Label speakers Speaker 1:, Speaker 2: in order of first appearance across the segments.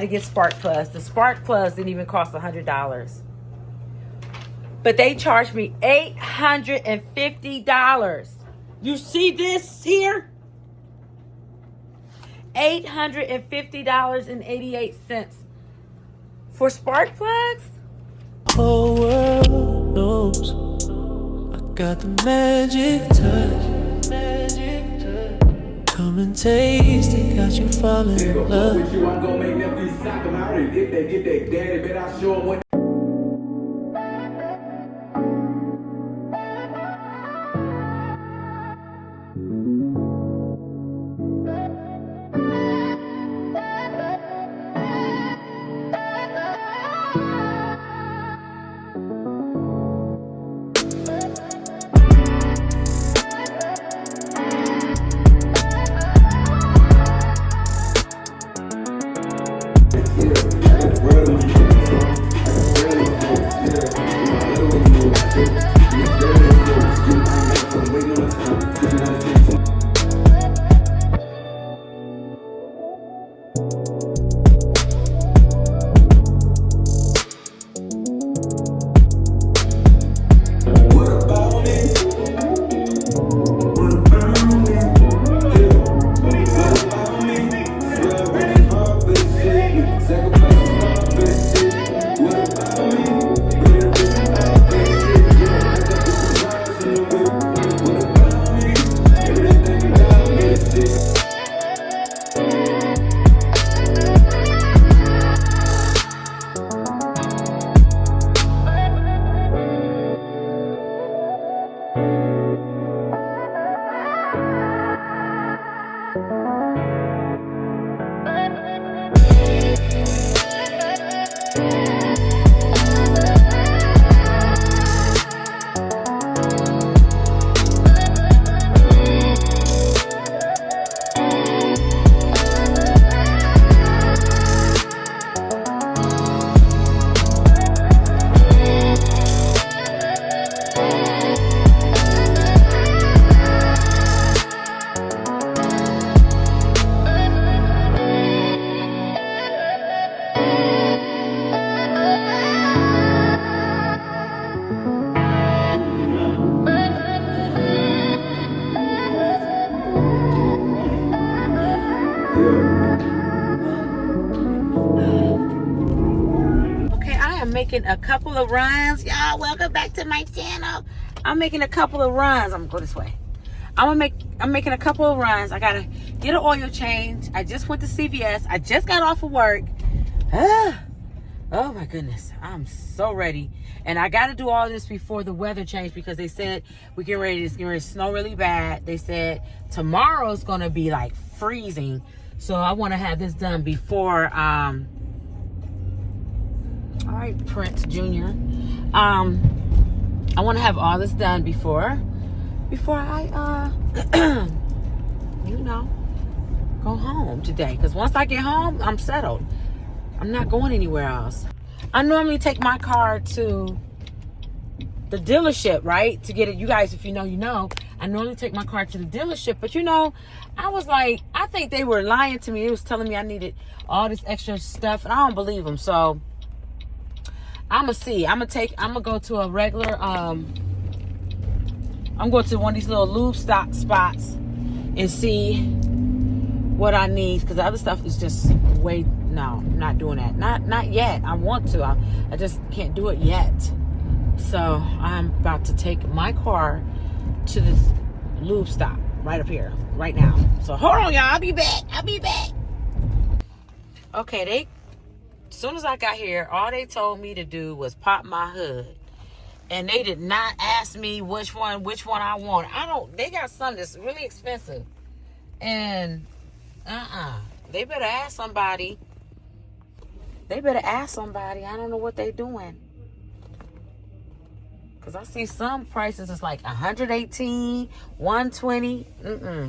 Speaker 1: I get Spark Plus. The Spark Plus didn't even cost $100. But they charged me $850. You see this here? $850.88 for spark plugs?
Speaker 2: Whole world knows I got the magic touch. Come and taste it, got you falling in love.
Speaker 3: With you, I'm gonna make them be sock 'em out, and if they get that daddy, bet I show 'em what.
Speaker 1: Okay, I am making a couple of runs. Y'all, welcome back to my channel. I'm making a couple of runs. I'm gonna go this way. I'm making a couple of runs. I gotta get an oil change. I just went to CVS. I just got off of work. Oh my goodness. I'm so ready. And I gotta do all this before the weather change because they said it's getting ready to snow really bad. They said tomorrow's gonna be like freezing. So I wanna have this done before all right, Prince Jr. I want to have all this done before I, you know, go home today. Because once I get home, I'm settled. I'm not going anywhere else. I normally take my car to the dealership, right? To get it. You guys, if you know, you know. I normally take my car to the dealership. But, you know, I was like, I think they were lying to me. They was telling me I needed all this extra stuff. And I don't believe them. So I'm gonna see. I'm gonna go to a regular. I'm going to one of these little lube stock spots and see what I need because the other stuff is just way. No, I'm not doing that. Not yet. I want to. I just can't do it yet. So I'm about to take my car to this lube stop right up here, right now. So hold on, y'all. I'll be back. Okay, as soon as I got here, all they told me to do was pop my hood. And they did not ask me which one I want. They got something that's really expensive. And, they better ask somebody. I don't know what they doing. Because I see some prices, it's like $118, $120. No.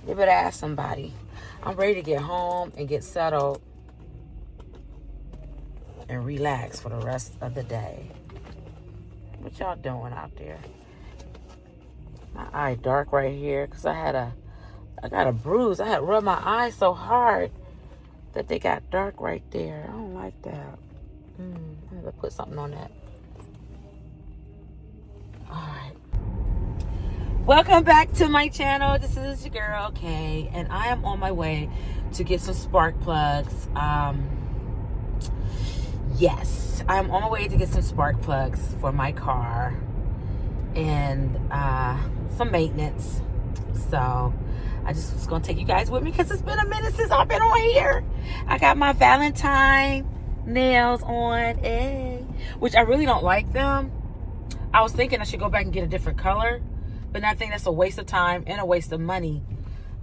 Speaker 1: They better ask somebody. I'm ready to get home and get settled and relax for the rest of the day. What y'all doing out there? My eye dark right here because I got a bruise. I had rubbed my eye so hard that they got dark right there. I don't like that. I'm gonna put something on that. All right. Welcome back to my channel. This is your girl Kay, and I am on my way to get some spark plugs. Yes, I'm on my way to get some spark plugs for my car and some maintenance. So I just was gonna take you guys with me because it's been a minute since I've been on here. I got my Valentine nails on, which I really don't like them. I was thinking I should go back and get a different color, but I think that's a waste of time and a waste of money.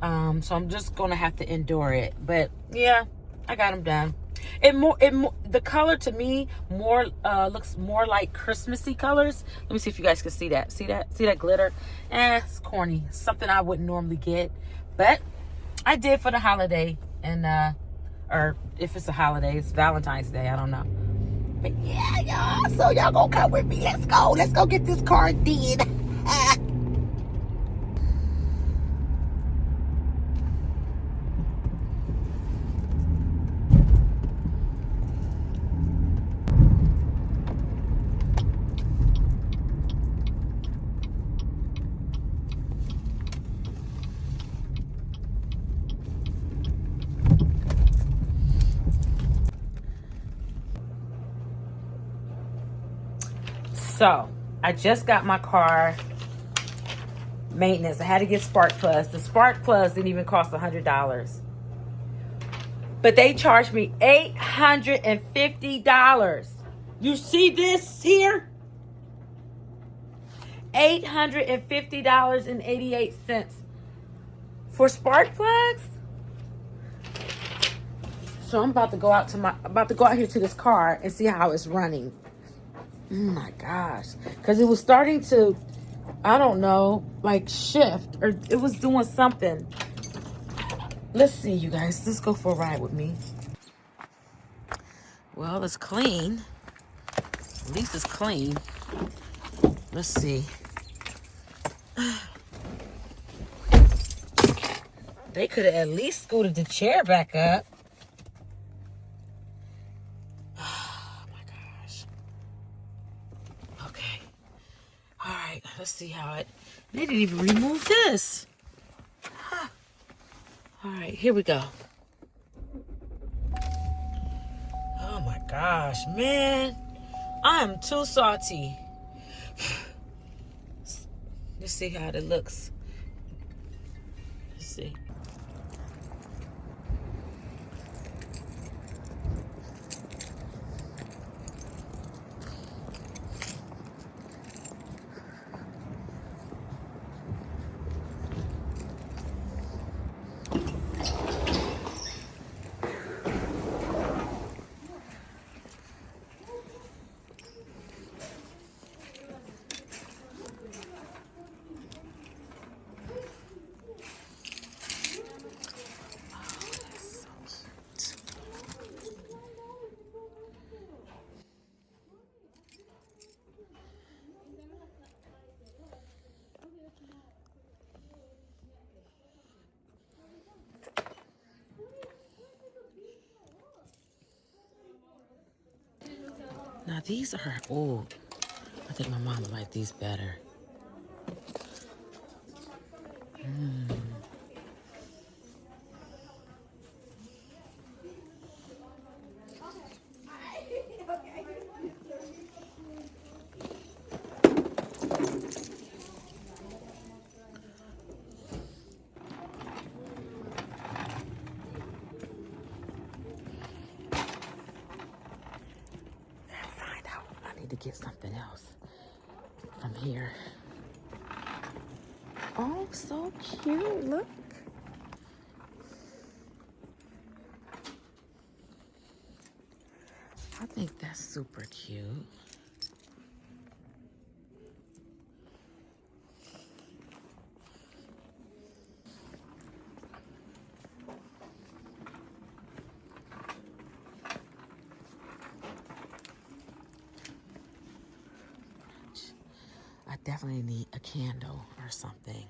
Speaker 1: So I'm just gonna have to endure it. But yeah, I got them done. The color to me looks more like Christmassy colors. Let me see if you guys can see that. See that glitter? It's corny. Something I wouldn't normally get, but I did for the holiday. And or if it's a holiday, it's Valentine's Day. I don't know. But yeah, y'all. So y'all gonna come with me? Let's go. Let's go get this car did. So I just got my car maintenance. I had to get spark plugs. The spark plugs didn't even cost $100, but they charged me $850. You see this here? $850.88 for spark plugs. So I'm about to go out here to this car and see how it's running. Oh my gosh. Because it was starting to, I don't know, like shift, or it was doing something. Let's see, you guys. Let's go for a ride with me. Well, it's clean. At least it's clean. Let's see. They could have at least scooted the chair back up. Oh my gosh. Okay. All right. Let's see how it. They didn't even remove this. Huh. All right. Here we go. Oh my gosh, man. I am too salty. Let's see how it looks. Let's see. Now these are old. I think my mom would like these better. To get something else from here. Oh, so cute. Look. I think that's super cute. I definitely need a candle or something.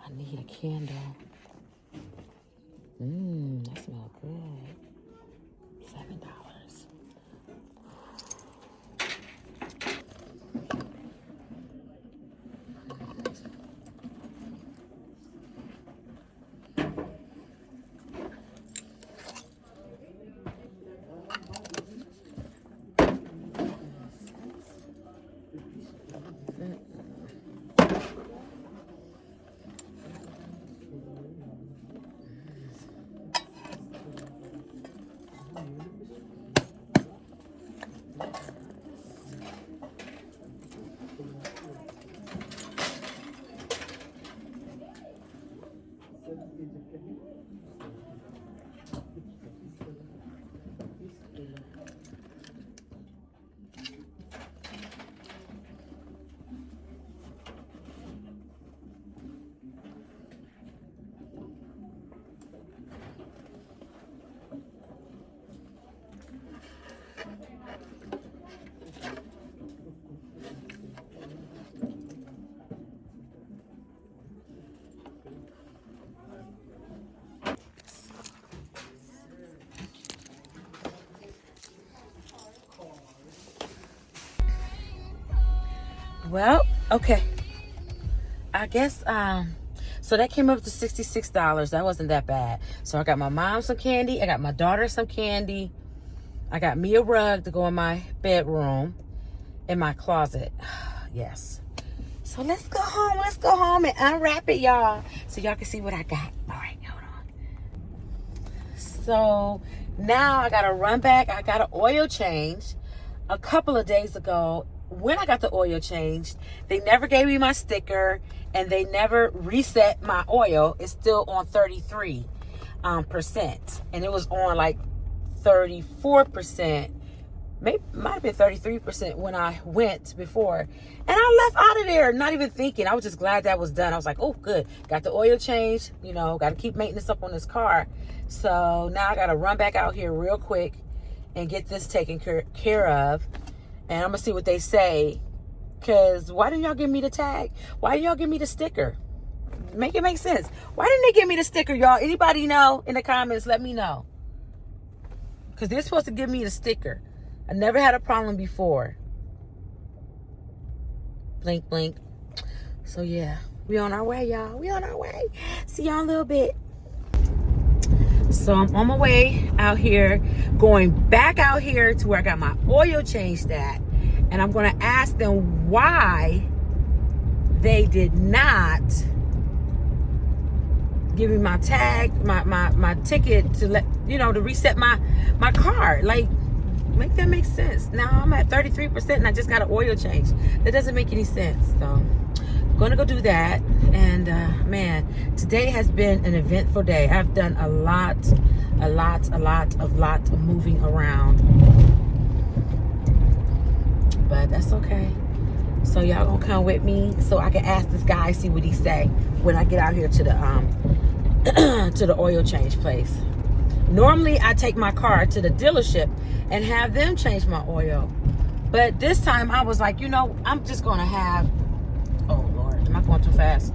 Speaker 1: I need a candle. That smells good. $7. Well, okay. I guess so that came up to $66. That wasn't that bad. So I got my mom some candy, I got my daughter some candy, I got me a rug to go in my bedroom, in my closet. Yes. So let's go home and unwrap it, y'all, so y'all can see what I got. All right, hold on. So now I gotta run back. I got an oil change a couple of days ago. When I got the oil changed, they never gave me my sticker and they never reset my oil. It's still on 33%. And it was on like 34%. Maybe might have been 33% when I went before. And I left out of there not even thinking. I was just glad that was done. I was like, oh, good. Got the oil changed. You know, got to keep maintenance up on this car. So now I got to run back out here real quick and get this taken care of. And I'm going to see what they say. Because why didn't y'all give me the tag? Why didn't y'all give me the sticker? Make it make sense. Why didn't they give me the sticker, y'all? Anybody know in the comments? Let me know. Because they're supposed to give me the sticker. I never had a problem before. Blink, blink. So, yeah. We on our way, y'all. We on our way. See y'all in a little bit. So, I'm on my way out here. Going back out here to where I got my oil changed at. And I'm going to ask them why they did not give me my tag, my ticket to let, you know, to reset my car. Like, make that make sense. Now I'm at 33% and I just got an oil change. That doesn't make any sense. So I'm gonna go do that. And man, today has been an eventful day. I've done a lot of moving around, but that's okay. So y'all gonna come with me so I can ask this guy, see what he say when I get out here to the to the oil change place. Normally, I take my car to the dealership and have them change my oil. But this time, I was like, you know, I'm just going to have... Oh, Lord. Am I going too fast?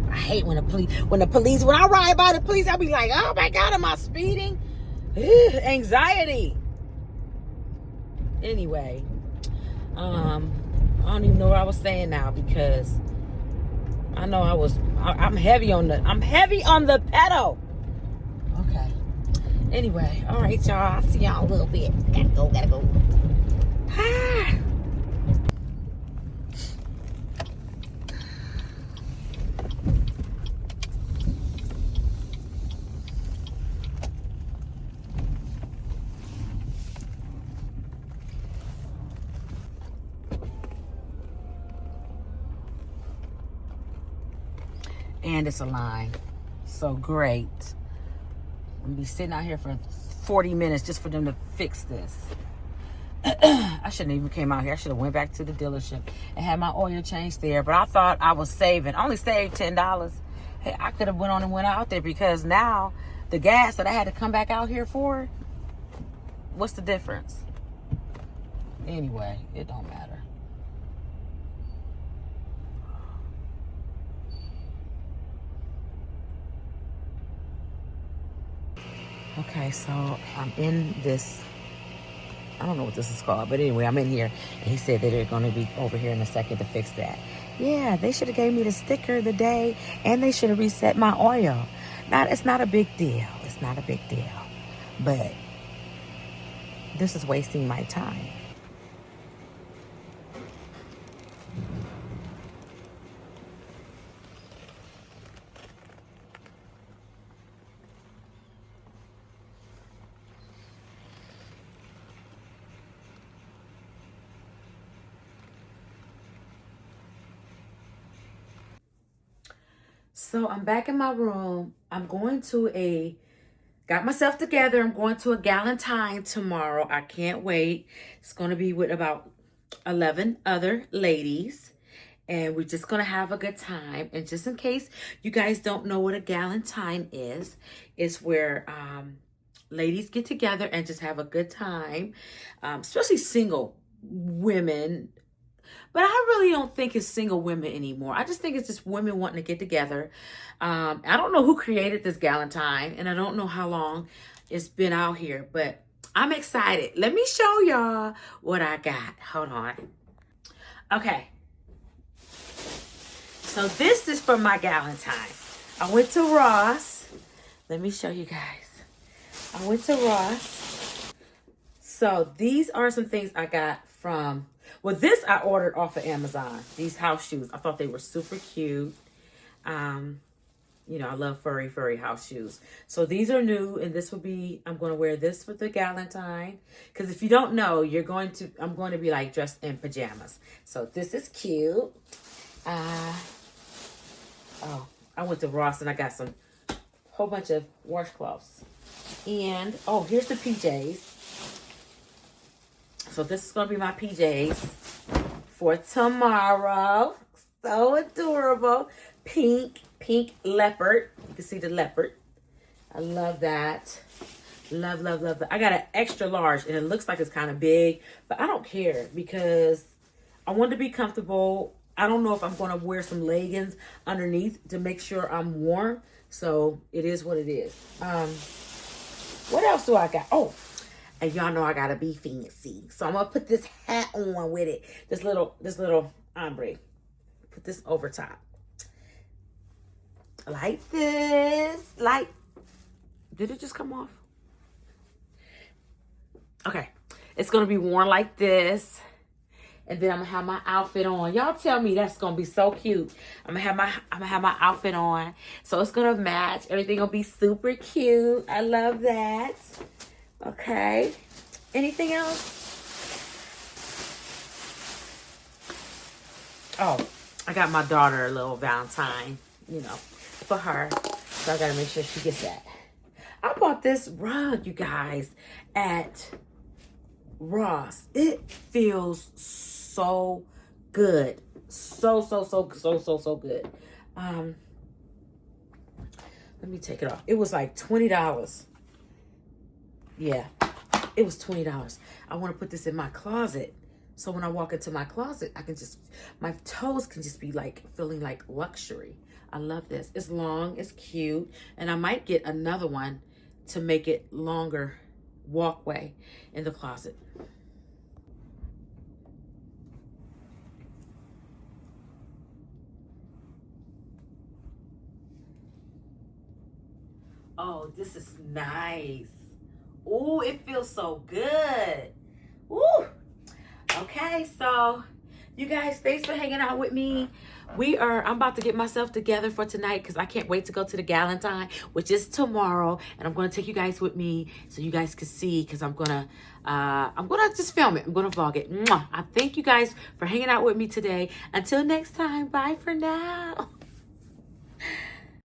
Speaker 1: I hate when when I ride by the police, I'll be like, oh, my God, am I speeding? Anxiety. Anyway, I don't even know what I was saying now because I know I'm heavy on the pedal. Okay. Anyway, all right, y'all. I'll see y'all a little bit. Gotta go. Ah. And it's a line. So great. I'm gonna be sitting out here for 40 minutes just for them to fix this. I shouldn't even came out here. I should have went back to the dealership and had my oil changed there. But I thought I was saving. I only saved $10. Hey, I could have went on and went out there because now the gas that I had to come back out here for, what's the difference? Anyway, it don't matter. Okay, so I'm in this, I don't know what this is called, but anyway, I'm in here. And he said that they're going to be over here in a second to fix that. Yeah, they should have gave me the sticker the day, and they should have reset my oil. Now, it's not a big deal. It's not a big deal. But this is wasting my time. So I'm back in my room. Got myself together. I'm going to a Valentine tomorrow. I can't wait. It's going to be with about 11 other ladies. And we're just going to have a good time. And just in case you guys don't know what a Valentine is, it's where ladies get together and just have a good time, especially single women. But I really don't think it's single women anymore. I just think it's just women wanting to get together. I don't know who created this Valentine, and I don't know how long it's been out here, but I'm excited. Let me show y'all what I got. Hold on. Okay. So this is for my Valentine. I went to Ross. Let me show you guys. I went to Ross. So these are some things I got from... Well, this I ordered off of Amazon. These house shoes. I thought they were super cute. You know, I love furry house shoes. So these are new, and this will be, I'm going to wear this with the Valentine. Because if you don't know, I'm going to be like dressed in pajamas. So this is cute. I went to Ross and I got some whole bunch of washcloths. And, here's the PJs. So this is going to be my PJs for tomorrow. So adorable. Pink leopard. You can see the leopard. I love that. Love that. I got an extra large and it looks like it's kind of big, but I don't care because I want to be comfortable. I don't know if I'm going to wear some leggings underneath to make sure I'm warm. So it is what it is. What else do I got? And y'all know I gotta be fancy. So I'm gonna put this hat on with it. This little ombre. Put this over top. Like this. Did it just come off? Okay. It's gonna be worn like this. And then I'm gonna have my outfit on. Y'all tell me that's gonna be so cute. I'm gonna have my outfit on. So it's gonna match. Everything gonna be super cute. I love that. Okay. Anything else? I got my daughter a little Valentine, for her. So I gotta make sure she gets that. I bought this rug, you guys, at Ross. It feels so good. So good. Let me take it off. It was like $20. Yeah, it was $20. I want to put this in my closet. So when I walk into my closet, my toes can just be like feeling like luxury. I love this. It's long, it's cute. And I might get another one to make it longer walkway in the closet. Oh, this is nice. Ooh, it feels so good. Ooh. Okay, so you guys, thanks for hanging out with me. I'm about to get myself together for tonight because I can't wait to go to the Valentine, which is tomorrow. And I'm going to take you guys with me so you guys can see because I'm going to just film it. I'm going to vlog it. Mwah. I thank you guys for hanging out with me today. Until next time, bye for now.